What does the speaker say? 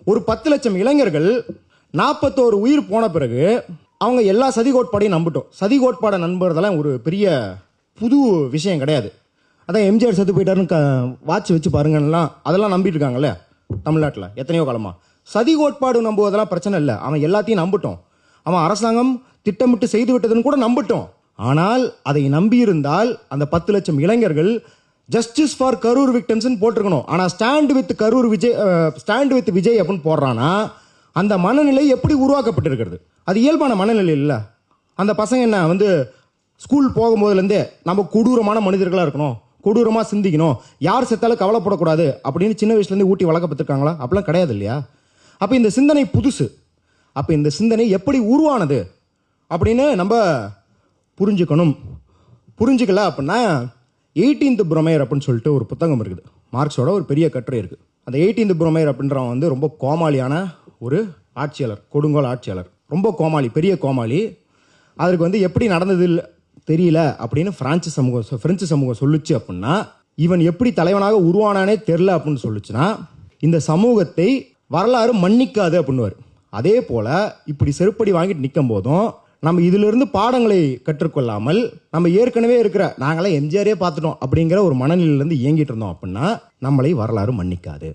ஒரு 10 லட்சம் இளைஞர்கள் 41 உயிர் போன பிறகு அவங்க எல்லா சதி கோட்பாடையும் நம்பிட்டோம். சதி கோட்பாடை நம்புறதெல்லாம் ஒரு பெரிய புது விஷயம் கிடையாது. அதான் எம்ஜிஆர் செத்து போயிட்டாருன்னு வாட்ச் வச்சு பாருங்கலாம், அதெல்லாம் நம்பிட்டு இருக்காங்கல்ல தமிழ்நாட்டில் எத்தனையோ காலமாக. சதி கோட்பாடு நம்புவதெல்லாம் பிரச்சனை இல்லை, அவன் எல்லாத்தையும் நம்பிட்டோம். அவன் அரசாங்கம் திட்டமிட்டு செய்து விட்டதுன்னு கூட நம்பிட்டோம். ஆனால் அதை நம்பியிருந்தால் அந்த 10 லட்சம் இளைஞர்கள் ஜஸ்டிஸ் ஃபார் கரூர் விக்டம்ஸ்ன்னு போட்டிருக்கணும். ஆனால் ஸ்டாண்ட் வித் விஜய் அப்படின்னு போடுறான்னா அந்த மனநிலை எப்படி உருவாக்கப்பட்டிருக்கிறது? அது இயல்பான மனநிலை இல்லை. அந்த பசங்க என்ன வந்து ஸ்கூல் போகும்போதுலேருந்தே நம்ம கொடூரமான மனிதர்களாக இருக்கணும், கொடூரமாக சிந்திக்கணும், யார் செத்தாலும் கவலைப்படக்கூடாது அப்படின்னு சின்ன வயசுலேருந்து ஊட்டி வளர்க்கப்பட்டிருக்காங்களா? அப்படிலாம் கிடையாது இல்லையா? அப்போ இந்த சிந்தனை புதுசு. அப்போ இந்த சிந்தனை எப்படி உருவானது அப்படின்னு நம்ம புரிஞ்சுக்கணும். புரிஞ்சுக்கல அப்படின்னா 18th புரோமையர் அப்படின்னு சொல்லிட்டு ஒரு புத்தகம் இருக்குது, மார்க்ஸோட ஒரு பெரிய கட்டுரை இருக்குது. அந்த 18th புரோமையர் அப்படின்றவன் வந்து ரொம்ப கோமாளியான ஒரு ஆட்சியாளர், கொடுங்கோல் ஆட்சியாளர், ரொம்ப கோமாளி, பெரிய கோமாளி. அதற்கு வந்து எப்படி நடந்தது தெரியல அப்படின்னு பிரெஞ்சு சமூகம் சொல்லுச்சு. அப்படின்னா இவன் எப்படி தலைவனாக உருவானானே தெரில அப்படின்னு சொல்லுச்சுன்னா இந்த சமூகத்தை வரலாறு மன்னிக்காது அப்படின்னுவார். அதே போல இப்படி செருப்படி வாங்கிட்டு நிற்கும் போதும் நம்ம இதிலிருந்து பாடங்களை கற்றுக்கொள்ளாமல் நம்ம ஏற்கனவே இருக்கிற நாங்களே எம்ஜிஆரே பார்த்துட்டோம் அப்படிங்கிற ஒரு மனநிலையிலேருந்து இயங்கிட்டு இருந்தோம் அப்படின்னா நம்மளை வரலாறு மன்னிக்காது.